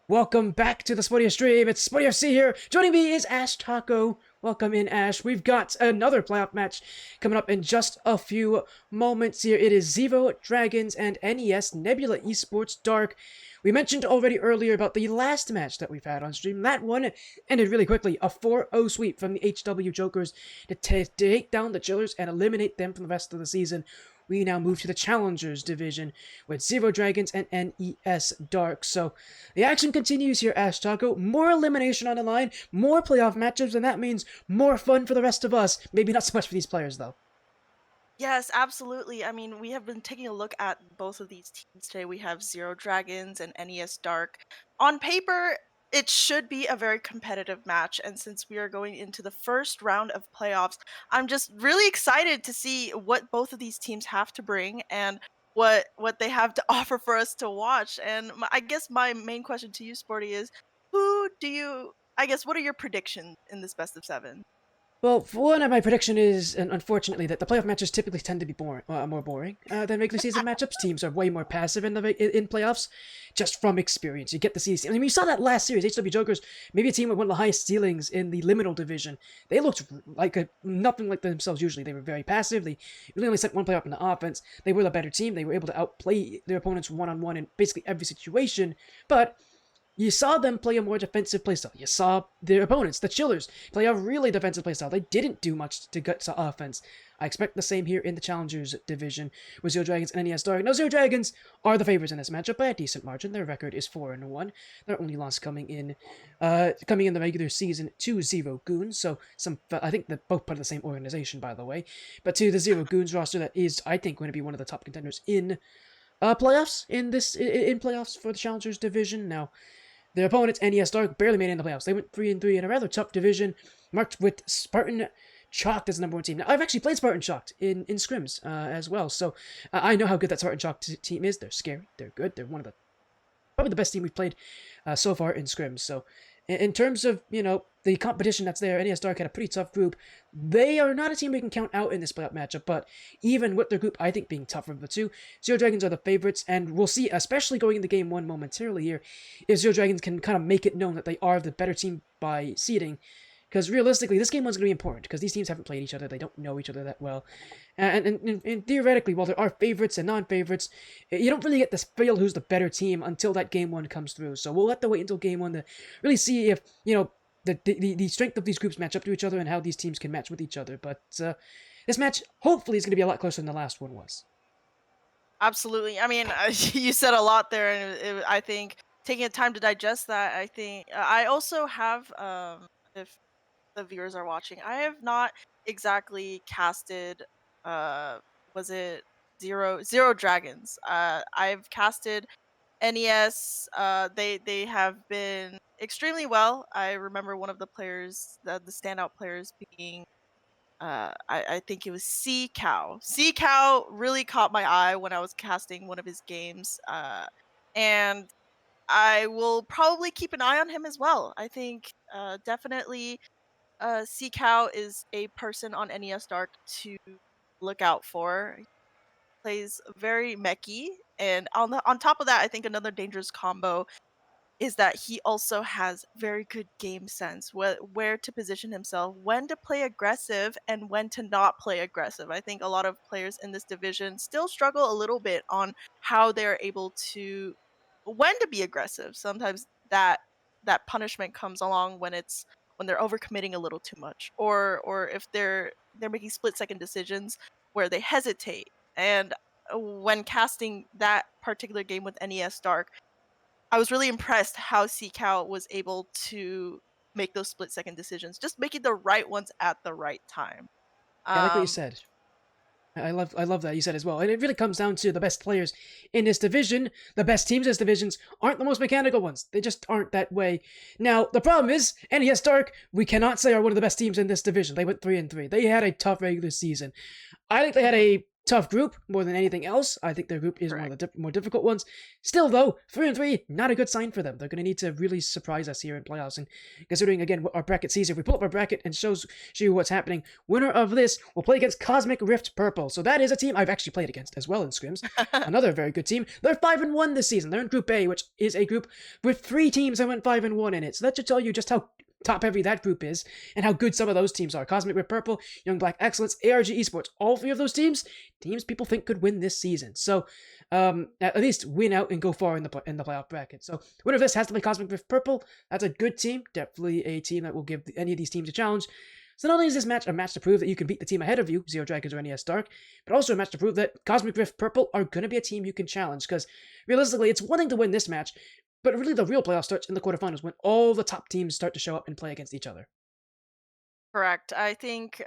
Welcome back to the Sporty Stream. It's Sporty FC here. Joining me is ashtaco. Welcome in, Ash. We've got another playoff match coming up in just a few moments here. It is Zero Dragons and NES Nebula Esports Dark. We mentioned already earlier about the last match that we've had on stream. That one ended really quickly. A 4-0 sweep from the HW Jokers to take down the Chillers and eliminate them from the rest of the season. We now move to the Challengers Division with Zero Dragons and NES Dark. So the action continues here, ashtaco. More elimination on the line, more playoff matchups, and that means more fun for the rest of us. Maybe not so much for these players, though. Yes, absolutely. I mean, we have been taking a look at both of these teams today. We have Zero Dragons and NES Dark. On paper, it should be a very competitive match, and since we are going into the first round of playoffs, I'm just really excited to see what both of these teams have to bring and what they have to offer for us to watch. And I guess my main question to you, Sporty, is who do you? I guess what are your predictions in this best of seven? Well, for one, my prediction is, and unfortunately, that the playoff matches typically tend to be more boring than regular season matchups. Teams are way more passive in playoffs, just from experience. You get to see. I mean, we saw that last series, HW Jokers, maybe a team with one of the highest ceilings in the Liminal division. They looked like nothing like themselves usually. They were very passive. They really only sent one player up in the offense. They were the better team. They were able to outplay their opponents one-on-one in basically every situation, but you saw them play a more defensive playstyle. You saw their opponents, the Chillers, play a really defensive playstyle. They didn't do much to get to offense. I expect the same here in the Challengers division with Zero Dragons and NES Dark. Now, Zero Dragons are the favorites in this matchup by a decent margin. Their record is 4-1. Their only loss coming in the regular season to Zero Goons. So I think they're both part of the same organization, by the way. But to the Zero Goons roster, that is, I think, going to be one of the top contenders in playoffs in playoffs for the Challengers division. Now, their opponents, NES Dark, barely made it in the playoffs. They went 3-3 in a rather tough division, marked with Spartan Chalked as the number one team. Now, I've actually played Spartan Chalked in scrims as well, so I know how good that Spartan Chalked team is. They're scary. They're good. They're probably the best team we've played so far in scrims. So in terms of, the competition that's there, NES Dark had a pretty tough group. They are not a team we can count out in this playoff matchup, but even with their group, I think, being tougher of the two, Zero Dragons are the favorites, and we'll see, especially going into Game 1 momentarily here, if Zero Dragons can kind of make it known that they are the better team by seeding. Because realistically, this game one's going to be important, because these teams haven't played each other, they don't know each other that well. And theoretically, while there are favorites and non-favorites, you don't really get to feel who's the better team until that Game 1 comes through. So we'll have to wait until Game 1 to really see if, the strength of these groups match up to each other and how these teams can match with each other. But this match, hopefully, is going to be a lot closer than the last one was. Absolutely. I mean, you said a lot there, and I think taking the time to digest that, I think I also have, if the viewers are watching, I have not exactly casted, was it Zero Dragons? I've casted NES. They have been extremely well. I remember one of the players, the standout players being I think it was Sea Cow. Sea Cow really caught my eye when I was casting one of his games, and I will probably keep an eye on him as well. I think definitely Sea Cow is a person on NES Dark to look out for. He plays very mechy, and on top of that, I think another dangerous combo is that he also has very good game sense, where to position himself, when to play aggressive, and when to not play aggressive. I think a lot of players in this division still struggle a little bit on how they're able to when to be aggressive. Sometimes that punishment comes along when they're overcommitting a little too much, or if they're making split-second decisions where they hesitate. And when casting that particular game with NES Dark, I was really impressed how Seacow was able to make those split-second decisions, just making the right ones at the right time. Yeah, I like what you Um, said. I love that you said as well. And it really comes down to the best players in this division. The best teams in this divisions aren't the most mechanical ones. They just aren't that way. Now, the problem is, NES Dark, we cannot say are one of the best teams in this division. They went 3-3. They had a tough regular season. I think they had a tough group more than anything else. I think their group is one Correct. of the more difficult ones. Still, though, 3-3, not a good sign for them. They're going to need to really surprise us here in playoffs. And considering again what our bracket sees, if we pull up our bracket and show you what's happening, winner of this will play against Cosmic Rift Purple. So that is a team I've actually played against as well in scrims. Another very good team. They're 5-1 this season. They're in Group A, which is a group with 3 teams that went 5-1 in it. So that should tell you just how top heavy that group is and how good some of those teams are. Cosmic Rift Purple, Young Black Excellence, ARG Esports, all 3 of those teams people think could win this season. So at least win out and go far in the playoff bracket. So winner of this has to play Cosmic Rift Purple. That's a good team, definitely a team that will give any of these teams a challenge. So not only is this match a match to prove that you can beat the team ahead of you, Zero Dragons or NES Dark, but also a match to prove that Cosmic Rift Purple are going to be a team you can challenge. Because realistically, it's one thing to win this match, but really the real playoff starts in the quarterfinals when all the top teams start to show up and play against each other. Correct. I think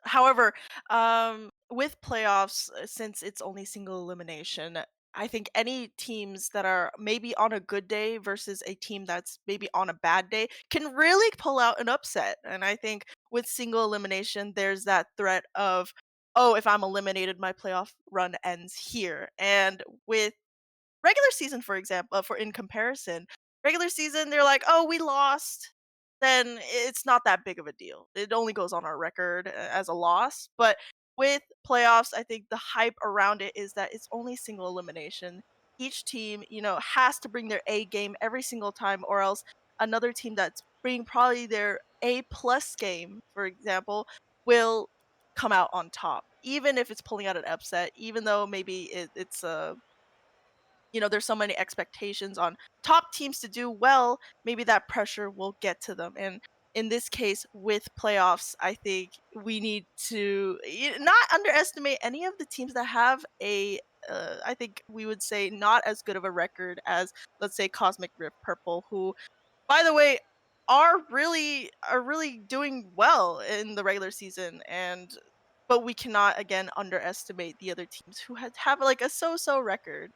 however, with playoffs, since it's only single elimination, I think any teams that are maybe on a good day versus a team that's maybe on a bad day can really pull out an upset. And I think with single elimination, there's that threat of, oh, if I'm eliminated, my playoff run ends here. And with regular season, for example, for in comparison, regular season, they're like, "Oh, we lost." Then it's not that big of a deal. It only goes on our record as a loss. But with playoffs, I think the hype around it is that it's only single elimination. Each team, has to bring their A game every single time, or else another team that's bringing probably their A plus game, for example, will come out on top, even if it's pulling out an upset. Even though maybe it's a there's so many expectations on top teams to do well, maybe that pressure will get to them. And in this case, with playoffs, I think we need to not underestimate any of the teams that have I think we would say not as good of a record as, let's say, Cosmic Rift Purple, who, by the way, are really doing well in the regular season. And but we cannot again underestimate the other teams who have like a so-so record.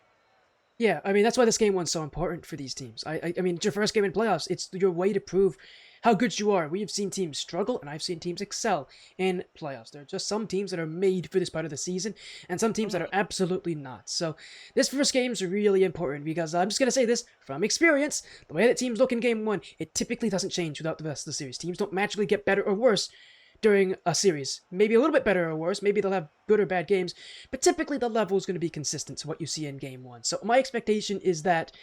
Yeah, I mean that's why this game one's so important for these teams. I mean, it's your first game in playoffs. It's your way to prove how good you are. We have seen teams struggle, and I've seen teams excel in playoffs. There are just some teams that are made for this part of the season, and some teams that are absolutely not. So this first game is really important because I'm just gonna say this from experience: the way that teams look in game one, it typically doesn't change throughout the rest of the series. Teams don't magically get better or worse during a series. Maybe a little bit better or worse, maybe they'll have good or bad games, but typically the level is going to be consistent to what you see in game one. So my expectation is that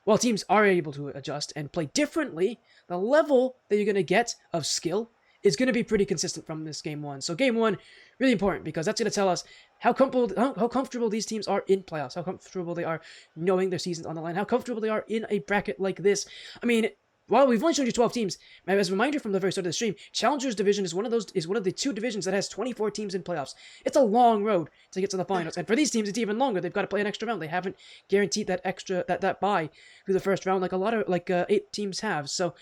while teams are able to adjust and play differently, the level that you're going to get of skill is going to be pretty consistent from this game one. So game one, really important because that's going to tell us how comfortable these teams are in playoffs, how comfortable they are knowing their season's on the line, how comfortable they are in a bracket like this. I mean, while we've only shown you 12 teams, as a reminder from the very start of the stream, Challengers Division is one of the 2 divisions that has 24 teams in playoffs. It's a long road to get to the finals, and for these teams, it's even longer. They've got to play an extra round. They haven't guaranteed that bye through the first round like 8 teams have. So,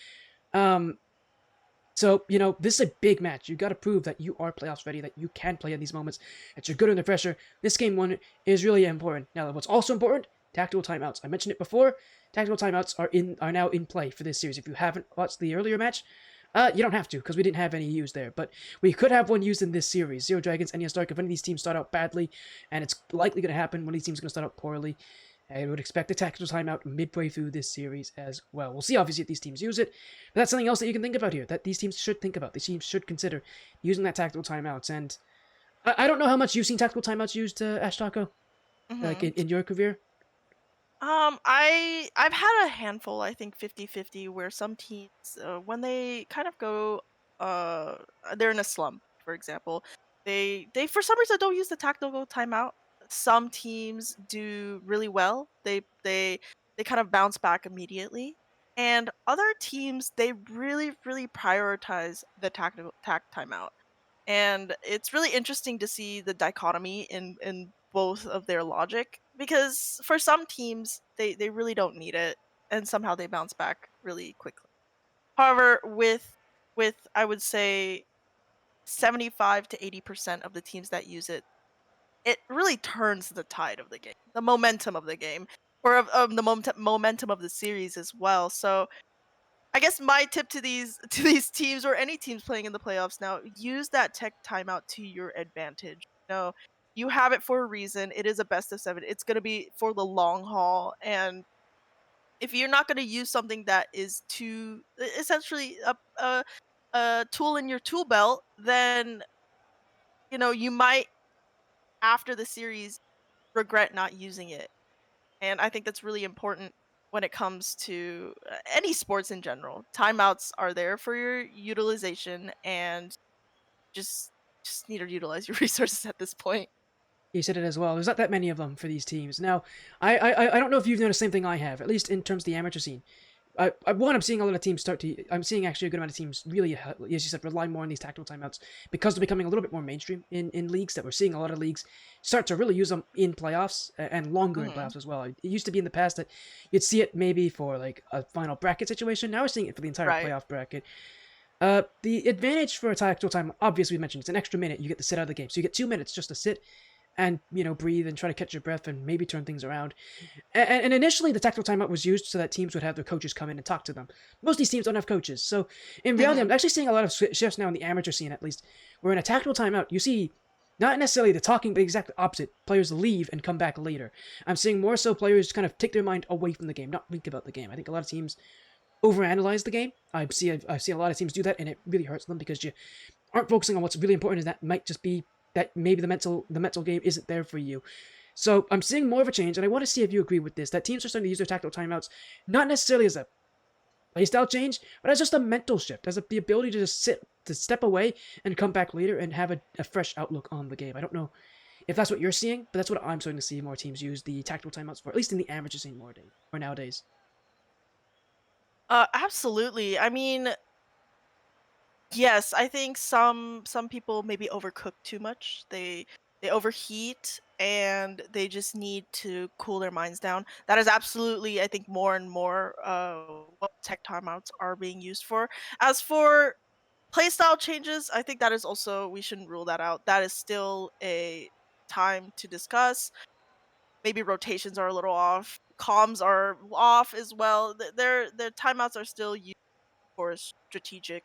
this is a big match. You got to prove that you are playoffs ready, that you can play in these moments, that you're good under pressure. This game one is really important. Now, what's also important? Tactical timeouts. I mentioned it before. Tactical timeouts are now in play for this series. If you haven't watched the earlier match, you don't have to because we didn't have any used there. But we could have one used in this series. Zero Dragons, NES Dark. If any of these teams start out badly, and it's likely going to happen, one of these teams is going to start out poorly, I would expect a tactical timeout midway through this series as well. We'll see, obviously, if these teams use it. But that's something else that you can think about here, that these teams should think about. These teams should consider using that tactical timeouts. And I don't know how much you've seen tactical timeouts used, ashtaco, like in your career. I've had a handful, I think 50-50, where some teams, when they kind of go, uh, they're in a slump, for example, they for some reason don't use the tactical timeout. Some teams do really well. They kind of bounce back immediately, and other teams they really prioritize the tactical timeout. And it's really interesting to see the dichotomy in both of their logic, because for some teams they really don't need it, and somehow they bounce back really quickly. However, with I would say 75 to 80% of the teams that use it, it really turns the tide of the game, the momentum of the game, or of the momentum of the series as well. So I guess my tip to these to these teams, or any teams playing in the playoffs now, use that tech timeout to your advantage. you have it for a reason. It is a best of 7. It's gonna be for the long haul, and if you're not gonna use something that is too essentially a tool in your tool belt, then, you might, after the series, regret not using it. And I think that's really important when it comes to any sports in general. Timeouts are there for your utilization, and just just need to utilize your resources at this point. You said it as well. There's not that many of them for these teams. Now, I don't know if you've noticed the same thing I have, at least in terms of the amateur scene. I'm seeing a lot of teams start to. I'm seeing actually a good amount of teams really, as you said, rely more on these tactical timeouts because they're becoming a little bit more mainstream in leagues. That we're seeing a lot of leagues start to really use them in playoffs and longer in Mhm. playoffs as well. It used to be in the past that you'd see it maybe for like a final bracket situation. Now we're seeing it for the entire Right. playoff bracket. The advantage for a tactical time, obviously, we mentioned it's an extra minute. You get to sit out of the game, so you get 2 minutes just to sit and breathe and try to catch your breath and maybe turn things around. And initially, the tactical timeout was used so that teams would have their coaches come in and talk to them. Most of these teams don't have coaches, so in reality, I'm Mhm. actually seeing a lot of shifts now in the amateur scene, at least, where in a tactical timeout, you see not necessarily the talking, but exactly opposite. Players leave and come back later. I'm seeing more so players kind of take their mind away from the game, not think about the game. I think a lot of teams overanalyze the game. I've seen a lot of teams do that, and it really hurts them because you aren't focusing on what's really important, and that might just be that maybe the mental game isn't there for you. So I'm seeing more of a change, and I want to see if you agree with this. That teams are starting to use their tactical timeouts not necessarily as a playstyle change, but as just a mental shift, as the ability to just step away and come back later and have a fresh outlook on the game. I don't know if that's what you're seeing, but that's what I'm starting to see more teams use the tactical timeouts for, at least in the amateur scene more nowadays. Absolutely. I mean, yes, I think some people maybe overcook too much. They overheat, and they just need to cool their minds down. That is absolutely, I think, more and more what tech timeouts are being used for. As for playstyle changes, I think that is also, we shouldn't rule that out. That is still a time to discuss. Maybe rotations are a little off. Comms are off as well. Their timeouts are still used for strategic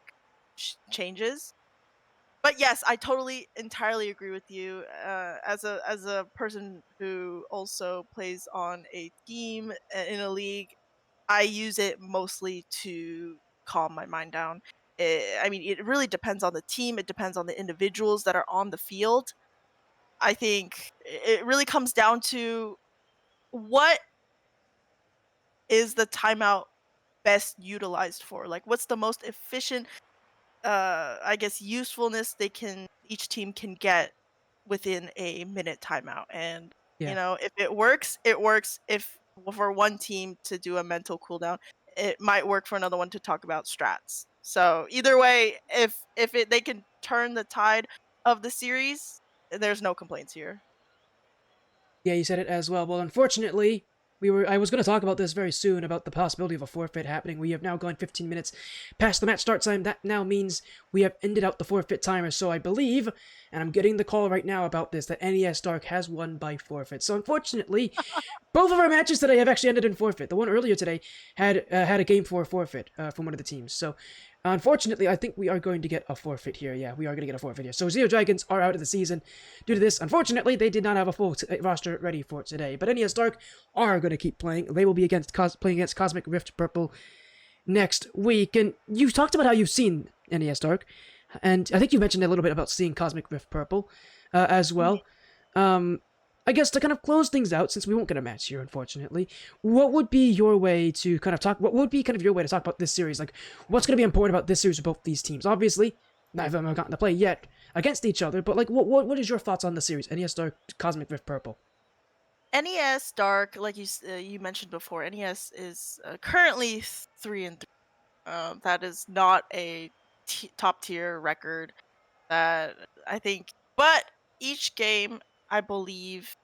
changes. But yes, I totally entirely agree with you. As a person who also plays on a team in a league, I use it mostly to calm my mind down. I mean, it really depends on the team. It depends on the individuals that are on the field. I think it really comes down to what is the timeout best utilized for. Like, what's the most efficient, I guess, usefulness each team can get within a minute timeout. And Yeah. if it works, it works. If for one team to do a mental cooldown, it might work for another one to talk about strats. So either way, if they can turn the tide of the series, there's no complaints here. Yeah, you said it as well. Well, unfortunately, I was going to talk about this very soon about the possibility of a forfeit happening. We have now gone 15 minutes past the match start time. That now means we have ended out the forfeit timer. So I believe, and I'm getting the call right now about this, that NES Dark has won by forfeit. So unfortunately, both of our matches today have actually ended in forfeit. The one earlier today had a game 4 forfeit from one of the teams. So unfortunately, I think we are going to get a forfeit here. Yeah, we are going to get a forfeit here. So Zero Dragons are out of the season due to this. Unfortunately, they did not have a full roster ready for today. But NES Dark are going to keep playing. They will be playing against Cosmic Rift Purple next week. And you talked about how you've seen NES Dark, and I think you mentioned a little bit about seeing Cosmic Rift Purple as well. I guess to kind of close things out, since we won't get a match here, unfortunately, what would be your way to kind of talk? What would be kind of your way to talk about this series? Like, what's going to be important about this series for both these teams? Obviously, neither of them have gotten to play yet against each other, but like, what is your thoughts on the series? NES Dark, Cosmic Rift Purple. NES Dark, like you mentioned before, NES is currently 3-3. That is not a top tier record. That I think, but each game, I believe,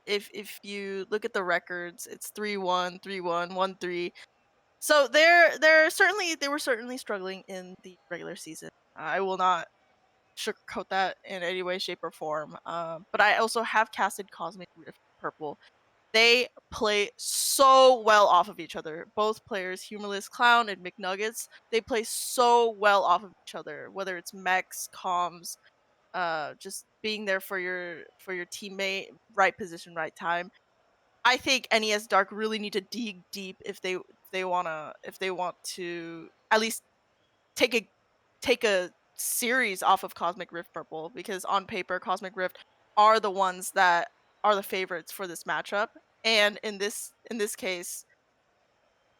if you look at the records, it's 3-1, 3-1, 1-3. So they were certainly struggling in the regular season. I will not sugarcoat that in any way, shape, or form. But I also have casted Cosmic Rift Purple. They play so well off of each other. Both players, Humorless Clown and McNuggets, they play so well off of each other. Whether it's mechs, comms, just being there for your teammate, right position, right time. I think NES Dark really need to dig deep if they want to at least take a take a series off of Cosmic Rift Purple, because on paper Cosmic Rift are the ones that are the favorites for this matchup. And in this case,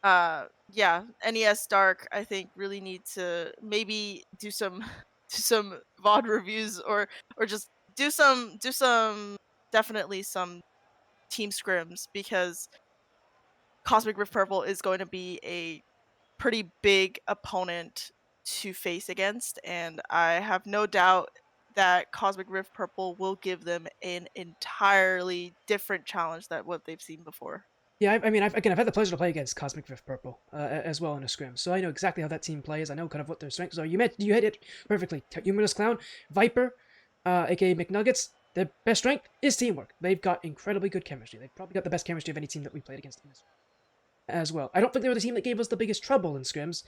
yeah, NES Dark I think really need to maybe do some do some VOD reviews, or just do some definitely some team scrims, because Cosmic Rift Purple is going to be a pretty big opponent to face against, and I have no doubt that Cosmic Rift Purple will give them an entirely different challenge than what they've seen before. Yeah, I mean, I've had the pleasure to play against Cosmic Rift Purple as well in a scrim, so I know exactly how that team plays. I know kind of what their strengths are. You hit it perfectly. Humorless Clown, Viper, aka McNuggets. Their best strength is teamwork. They've got incredibly good chemistry. They've probably got the best chemistry of any team that we played against in this as well. I don't think they were the team that gave us the biggest trouble in scrims,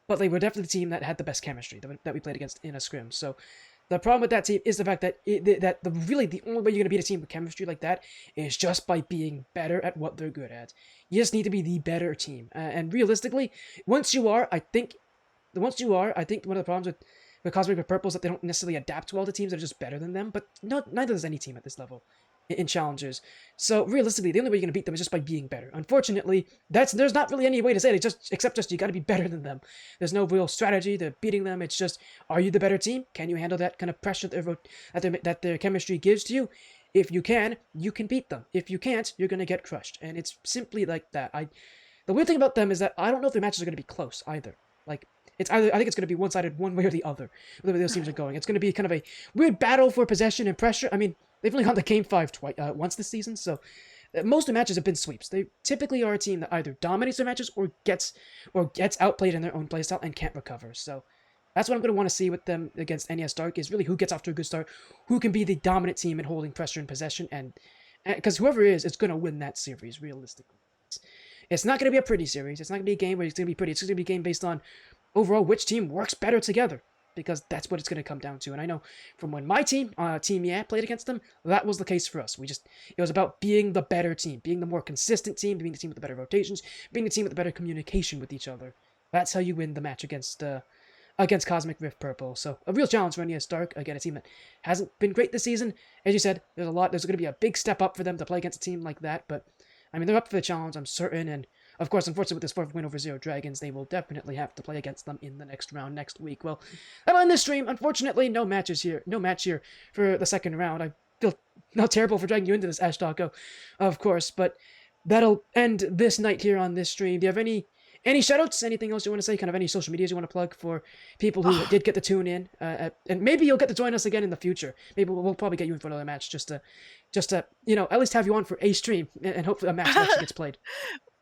but they were definitely the team that had the best chemistry that we played against in a scrim. So the problem with that team is the fact that the only way you're going to beat a team with chemistry like that is just by being better at what they're good at. You just need to be the better team. And realistically, once you are, I think one of the problems with Cosmic Rift Purple is that they don't necessarily adapt well to teams that are just better than them, but neither does any team at this level in challengers. So realistically, the only way you're going to beat them is just by being better. Unfortunately, there's not really any way to say it. Except you got to be better than them. There's no real strategy to beating them. It's just, are you the better team? Can you handle that kind of pressure that their chemistry gives to you? If you can beat them. If you can't, you're going to get crushed. And it's simply like that. The weird thing about them is that I don't know if their matches are going to be close either. Like, I think it's going to be one-sided one way or the other, the way those teams are going. It's going to be kind of a weird battle for possession and pressure. I mean, they've only gone to Game 5 once this season, so most of the matches have been sweeps. They typically are a team that either dominates their matches or gets outplayed in their own playstyle and can't recover. So that's what I'm going to want to see with them against NES Dark, is really who gets off to a good start, who can be the dominant team in holding pressure and possession, and because whoever is going to win that series, realistically. It's not going to be a pretty series. It's not going to be a game where it's going to be pretty. It's going to be a game based on overall which team works better together, because that's what it's going to come down to. And I know from when my team, Team Yeah, played against them, that was the case for us. It was about being the better team, being the more consistent team, being the team with the better rotations, being the team with the better communication with each other. That's how you win the match against Cosmic Rift Purple. So a real challenge for NES Dark. Again, a team that hasn't been great this season. As you said, there's going to be a big step up for them to play against a team like that, but I mean, they're up for the challenge, I'm certain, and of course, unfortunately, with this 4th win over Zero Dragons, they will definitely have to play against them in the next round next week. Well, that'll end this stream. Unfortunately, no match here for the second round. I feel not terrible for dragging you into this, ashtaco, of course, but that'll end this night here on this stream. Do you have any shoutouts? Anything else you want to say? Kind of any social medias you want to plug for people who did get to tune in? And maybe you'll get to join us again in the future. Maybe we'll probably get you in for another match just to at least have you on for a stream, and hopefully a match actually gets played.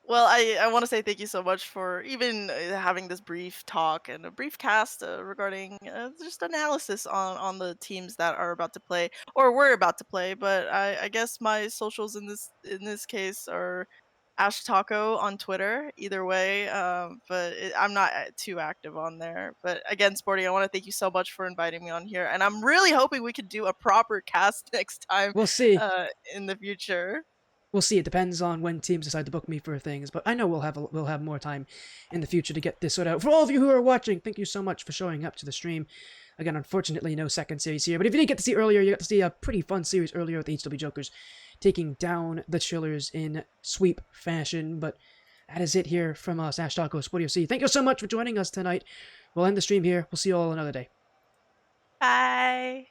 Well, I want to say thank you so much for even having this brief talk and a brief cast regarding just analysis on the teams that are about to play or were about to play. But I guess my socials in this case are ashtaco on Twitter. Either way, but I'm not too active on there. But again, Sporty, I want to thank you so much for inviting me on here, and I'm really hoping we could do a proper cast next time. We'll see. In the future. We'll see. It depends on when teams decide to book me for things, but I know we'll have more time in the future to get this sorted out. For all of you who are watching, thank you so much for showing up to the stream. Again, unfortunately, no second series here, but if you didn't get to see earlier, you got to see a pretty fun series earlier with the HW Jokers taking down the Chillers in sweep fashion. But that is it here from us, ashtaco Sporty OC. Thank you so much for joining us tonight. We'll end the stream here. We'll see you all another day. Bye.